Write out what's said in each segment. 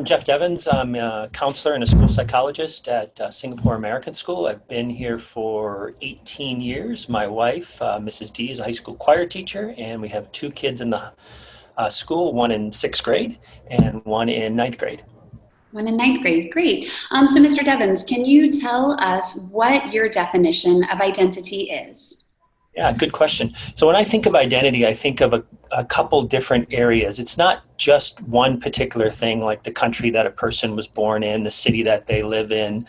I'm Jeff Devens. I'm a counselor and a school psychologist at Singapore American School. I've been here for 18 years. My wife, Mrs. D, is a high school choir teacher, and we have two kids in the school, one in sixth grade and one in ninth grade. One in ninth grade, great. So Mr. Devens, can you tell us what your definition of identity is? Yeah, good question. So when I think of identity, I think of a couple different areas. It's not just one particular thing, like the country that a person was born in, the city that they live in,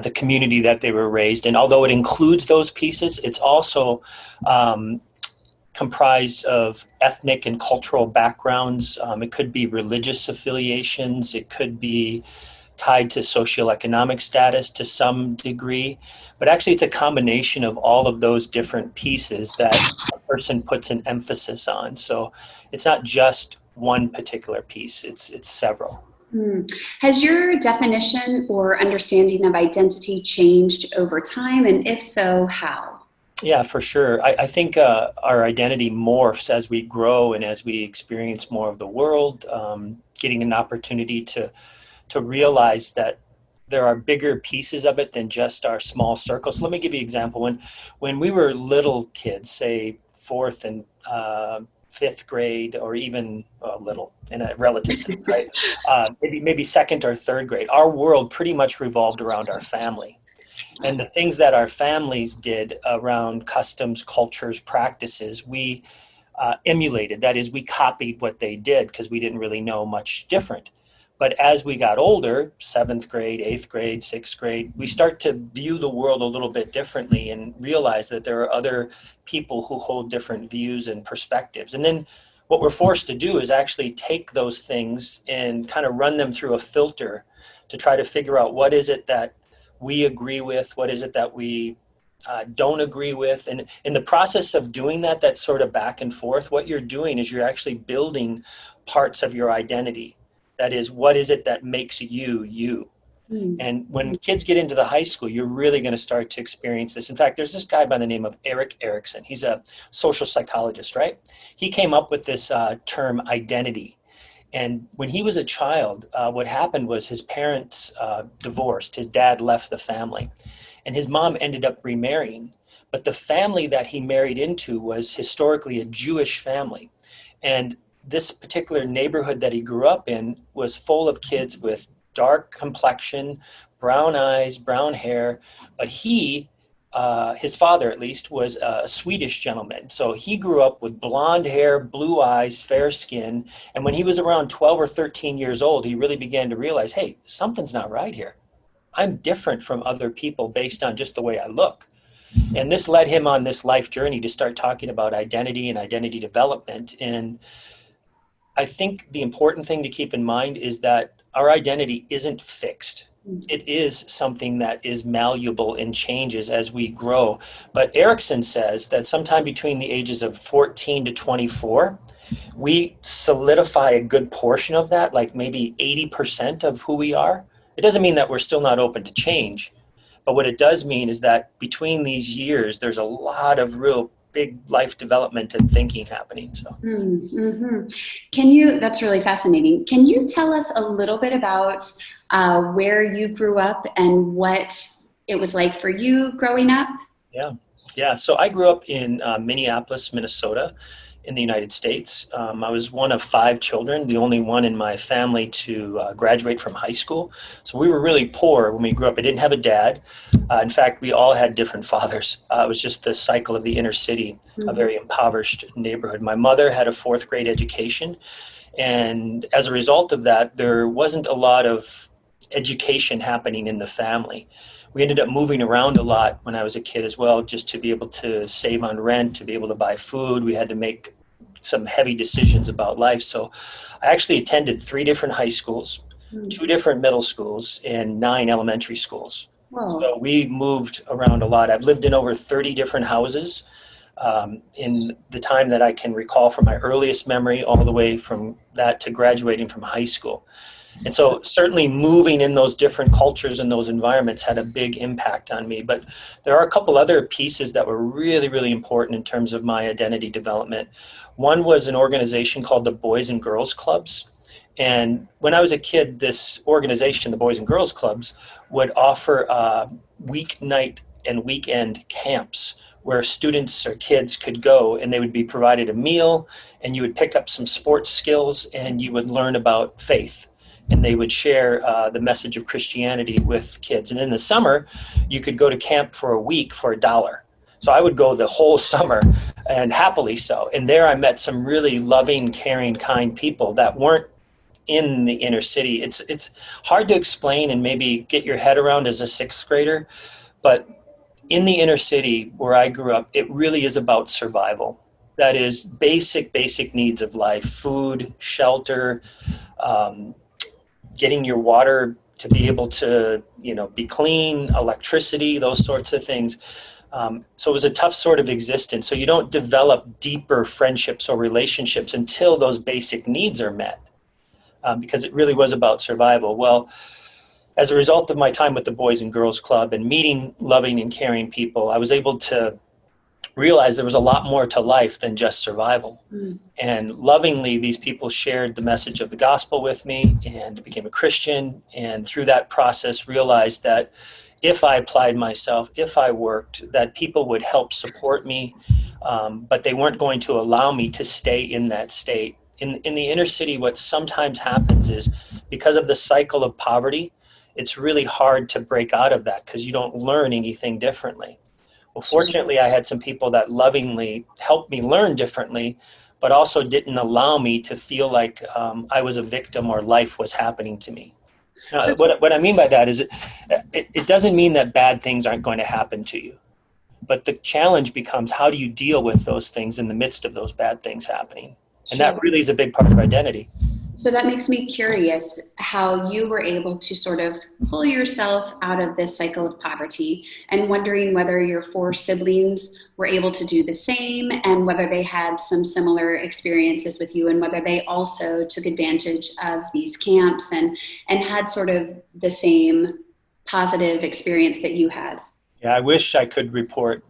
the community that they were raised in. Although it includes those pieces, it's also comprised of ethnic and cultural backgrounds. It could be religious affiliations. It could be tied to socioeconomic status to some degree, but actually it's a combination of all of those different pieces that a person puts an emphasis on. So it's not just one particular piece, it's several. Has your definition or understanding of identity changed over time, and if so, how? Yeah, for sure. I think our identity morphs as we grow and as we experience more of the world, getting an opportunity to realize that there are bigger pieces of it than just our small circles. So let me give you an example. When we were little kids, say fourth and fifth grade, or even little in a relative sense, right? Maybe second or third grade, our world pretty much revolved around our family. And the things that our families did around customs, cultures, practices, we emulated. That is, we copied what they did because we didn't really know much different. But as we got older, seventh grade, eighth grade, sixth grade, we start to view the world a little bit differently and realize that there are other people who hold different views and perspectives. And then what we're forced to do is actually take those things and kind of run them through a filter to try to figure out what is it that we agree with, what is it that we don't agree with. And in the process of doing that, that sort of back and forth, what you're doing is you're actually building parts of your identity. That is, what is it that makes you, you? And when kids get into the high school, you're really going to start to experience this. In fact, there's this guy by the name of Eric Erickson. He's a social psychologist, right? He came up with this term identity. And when he was a child, what happened was his parents divorced. His dad left the family, and his mom ended up remarrying. But the family that he married into was historically a Jewish family. And this particular neighborhood that he grew up in was full of kids with dark complexion, brown eyes, brown hair. But his father at least, was a Swedish gentleman. So he grew up with blonde hair, blue eyes, fair skin. And when he was around 12 or 13 years old, he really began to realize, hey, something's not right here. I'm different from other people based on just the way I look. And this led him on this life journey to start talking about identity and identity development. And I think the important thing to keep in mind is that our identity isn't fixed. It is something that is malleable and changes as we grow. But Erickson says that sometime between the ages of 14 to 24, we solidify a good portion of that, like maybe 80% of who we are. It doesn't mean that we're still not open to change. But what it does mean is that between these years, there's a lot of real big life development and thinking happening. So, That's really fascinating. Can you tell us a little bit about where you grew up and what it was like for you growing up? Yeah. So I grew up in Minneapolis, Minnesota, in the United States. I was one of five children, the only one in my family to graduate from high school. So we were really poor when we grew up. I didn't have a dad. In fact, we all had different fathers. It was just the cycle of the inner city, a very impoverished neighborhood. My mother had a fourth grade education. And as a result of that, there wasn't a lot of education happening in the family. We ended up moving around a lot when I was a kid as well, just to be able to save on rent, to be able to buy food. We had to make some heavy decisions about life. So I actually attended 3 different high schools, 2 different middle schools, and 9 elementary schools. Wow. So we moved around a lot. I've lived in over 30 different houses in the time that I can recall, from my earliest memory all the way from that to graduating from high school. And so certainly moving in those different cultures and those environments had a big impact on me. But there are a couple other pieces that were really, really important in terms of my identity development. One was an organization called the Boys and Girls Clubs. And when I was a kid, this organization, the Boys and Girls Clubs, would offer weeknight and weekend camps where students or kids could go, and they would be provided a meal, and you would pick up some sports skills, and you would learn about faith. And they would share the message of Christianity with kids. And in the summer, you could go to camp for a week for $1. So I would go the whole summer, and happily so. And there I met some really loving, caring, kind people that weren't in the inner city. It's hard to explain and maybe get your head around as a sixth grader, but in the inner city where I grew up, it really is about survival. That is basic needs of life: food, shelter, um, getting your water to be able to, be clean, electricity, those sorts of things. So it was a tough sort of existence. So you don't develop deeper friendships or relationships until those basic needs are met, because it really was about survival. Well, as a result of my time with the Boys and Girls Club and meeting loving and caring people, I was able to realize there was a lot more to life than just survival. Mm. And lovingly, these people shared the message of the gospel with me and became a Christian. And through that process, realized that if I applied myself, if I worked, that people would help support me, but they weren't going to allow me to stay in that state. In the inner city, what sometimes happens is, because of the cycle of poverty, it's really hard to break out of that because you don't learn anything differently. Well, fortunately, I had some people that lovingly helped me learn differently, but also didn't allow me to feel like I was a victim or life was happening to me. Now, what I mean by that is it doesn't mean that bad things aren't going to happen to you. But the challenge becomes, how do you deal with those things in the midst of those bad things happening? And that really is a big part of identity. So that makes me curious how you were able to sort of pull yourself out of this cycle of poverty, and wondering whether your 4 siblings were able to do the same, and whether they had some similar experiences with you, and whether they also took advantage of these camps and had sort of the same positive experience that you had. Yeah, I wish I could report,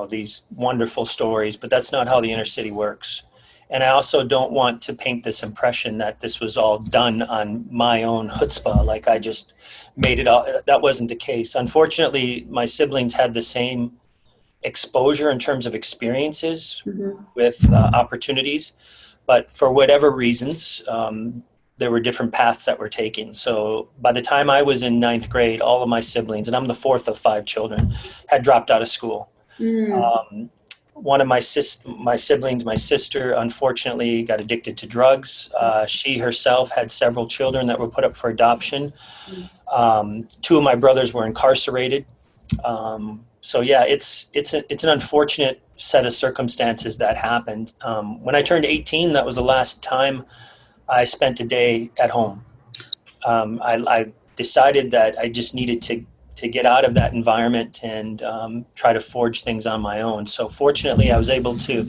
these wonderful stories, but that's not how the inner city works. And I also don't want to paint this impression that this was all done on my own chutzpah, like I just made it all. That wasn't the case. Unfortunately, my siblings had the same exposure in terms of experiences with opportunities, but for whatever reasons, there were different paths that were taken. So by the time I was in 9th grade, all of my siblings, and I'm the 4th of 5 children, had dropped out of school. One of my siblings, my sister, unfortunately got addicted to drugs. She herself had several children that were put up for adoption. 2 of my brothers were incarcerated. So yeah, it's an unfortunate set of circumstances that happened. When I turned 18, that was the last time I spent a day at home. I decided that I just needed to get out of that environment and try to forge things on my own. So fortunately, I was able to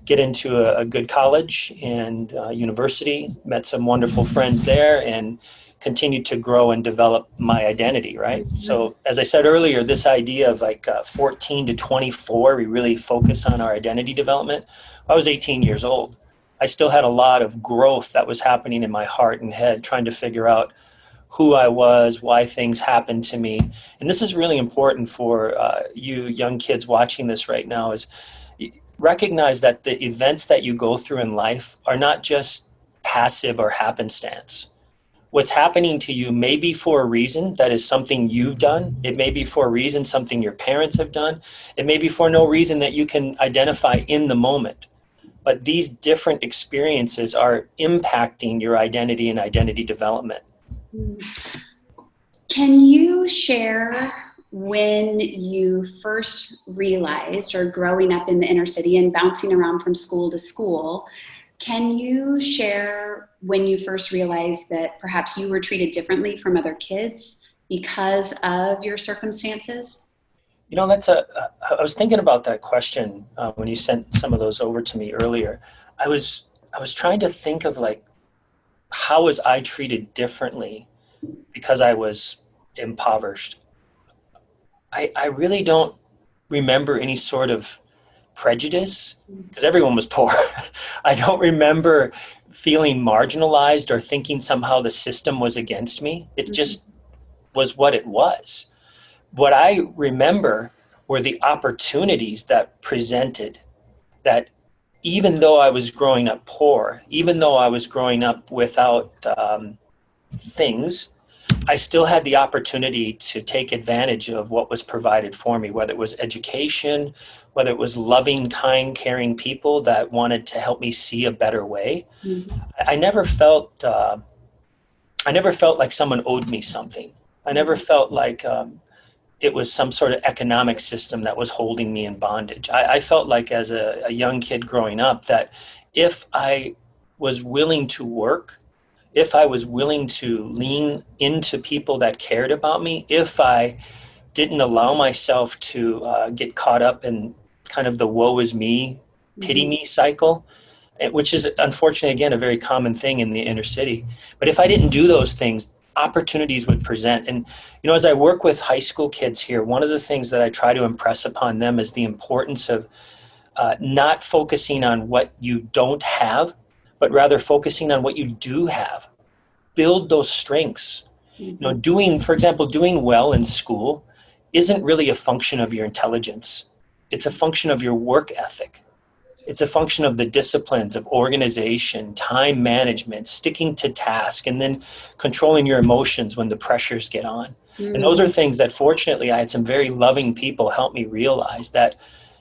get into a good college and university, met some wonderful friends there, and continued to grow and develop my identity, right? So as I said earlier, this idea of like 14 to 24, we really focus on our identity development. I was 18 years old. I still had a lot of growth that was happening in my heart and head, trying to figure out who I was, why things happened to me. And this is really important for you young kids watching this right now, is recognize that the events that you go through in life are not just passive or happenstance. What's happening to you may be for a reason, that is something you've done. It may be for a reason, something your parents have done. It may be for no reason that you can identify in the moment. But these different experiences are impacting your identity and identity development. Can you share when you first realized, or growing up in the inner city and bouncing around from school to school, can you share when you first realized that perhaps you were treated differently from other kids because of your circumstances? I was thinking about that question when you sent some of those over to me earlier. I was trying to think of like, how was I treated differently because I was impoverished? I really don't remember any sort of prejudice because everyone was poor. I don't remember feeling marginalized or thinking somehow the system was against me. It just was what it was. What I remember were the opportunities that presented, that even though I was growing up poor, even though I was growing up without things, I still had the opportunity to take advantage of what was provided for me, whether it was education, whether it was loving, kind, caring people that wanted to help me see a better way. Mm-hmm. I never felt I never felt like someone owed me something. I never felt like it was some sort of economic system that was holding me in bondage. I felt like as a young kid growing up that if I was willing to work, if I was willing to lean into people that cared about me, if I didn't allow myself to get caught up in kind of the woe is me, pity me cycle, which is unfortunately, again, a very common thing in the inner city. But if I didn't do those things, opportunities would present. And, as I work with high school kids here, one of the things that I try to impress upon them is the importance of not focusing on what you don't have, but rather focusing on what you do have. Build those strengths. For example, doing well in school isn't really a function of your intelligence. It's a function of your work ethic. It's a function of the disciplines of organization, time management, sticking to task, and then controlling your emotions when the pressures get on. And those are things that fortunately I had some very loving people help me realize that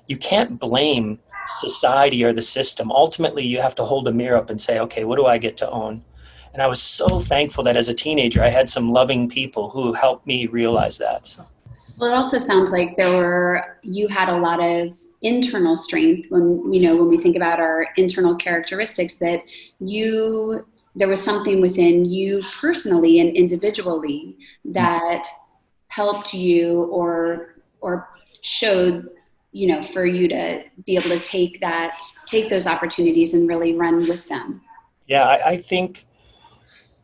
you can't blame society or the system. Ultimately, you have to hold a mirror up and say, okay, what do I get to own? And I was so thankful that as a teenager, I had some loving people who helped me realize that. So. Well, it also sounds like you had a lot of internal strength when we think about our internal characteristics, that there was something within you personally and individually that helped you or showed, for you to be able to take those opportunities and really run with them. Yeah, I think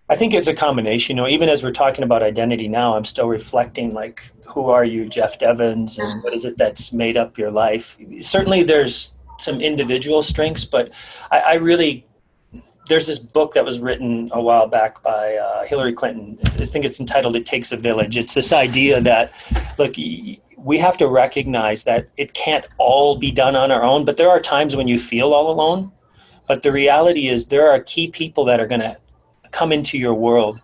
it's a combination. Even as we're talking about identity now, I'm still reflecting, like, who are you, Jeff Devens, and what is it that's made up your life? Certainly there's some individual strengths, but there's this book that was written a while back by Hillary Clinton. I think it's entitled It Takes a Village. It's this idea that, look, we have to recognize that it can't all be done on our own, but there are times when you feel all alone. But the reality is there are key people that are going to come into your world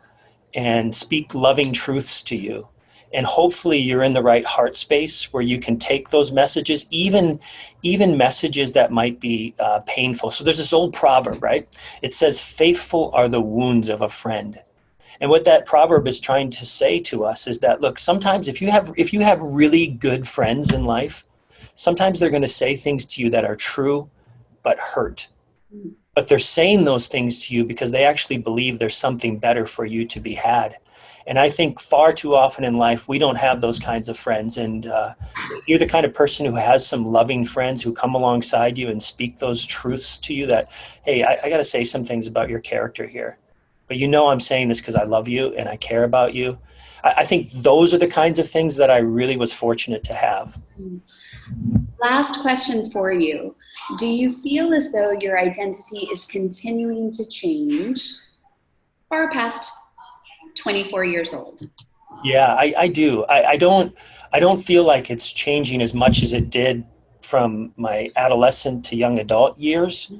and speak loving truths to you. And hopefully you're in the right heart space where you can take those messages, even messages that might be painful. So there's this old proverb, right? It says, faithful are the wounds of a friend. And what that proverb is trying to say to us is that, look, sometimes if you have really good friends in life, sometimes they're going to say things to you that are true but hurt. But they're saying those things to you because they actually believe there's something better for you to be had. And I think far too often in life, we don't have those kinds of friends. And you're the kind of person who has some loving friends who come alongside you and speak those truths to you that, hey, I got to say some things about your character here. But I'm saying this because I love you and I care about you. I think those are the kinds of things that I really was fortunate to have. Last question for you. Do you feel as though your identity is continuing to change far past 24 years old? Yeah, I do. I don't feel like it's changing as much as it did from my adolescent to young adult years,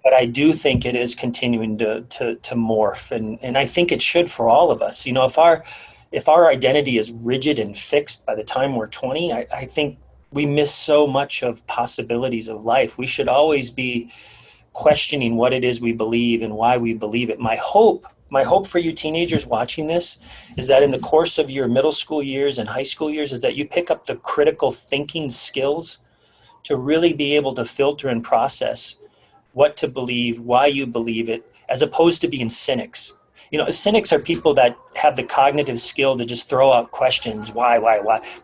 but I do think it is continuing to morph, and I think it should for all of us. If our identity is rigid and fixed by the time we're 20, I think we miss so much of possibilities of life. We should always be questioning what it is we believe and why we believe it. My hope for you teenagers watching this is that in the course of your middle school years and high school years is that you pick up the critical thinking skills to really be able to filter and process what to believe, why you believe it, as opposed to being cynics. Cynics are people that have the cognitive skill to just throw out questions, why,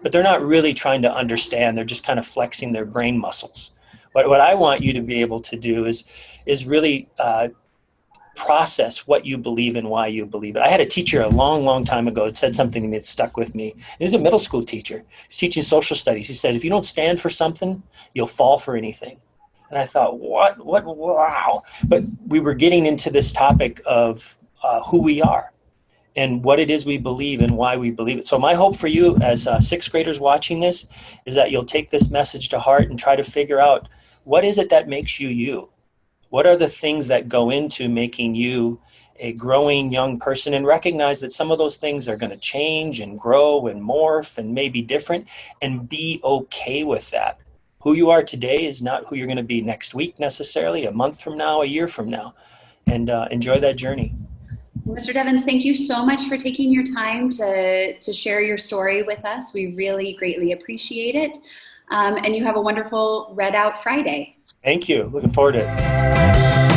but they're not really trying to understand. They're just kind of flexing their brain muscles. What I want you to be able to do is really process what you believe and why you believe it. I had a teacher a long, long time ago that said something that stuck with me. He was a middle school teacher. He's teaching social studies. He said, if you don't stand for something, you'll fall for anything. And I thought, wow. But we were getting into this topic of who we are and what it is we believe and why we believe it. So my hope for you as sixth graders watching this is that you'll take this message to heart and try to figure out, what is it that makes you you? What are the things that go into making you a growing young person, and recognize that some of those things are going to change and grow and morph and may be different, and be okay with that. Who you are today is not who you're going to be next week necessarily, a month from now, a year from now, and enjoy that journey. Mr. Devens, thank you so much for taking your time to share your story with us. We really greatly appreciate it. And you have a wonderful Red Out Friday. Thank you. Looking forward to it.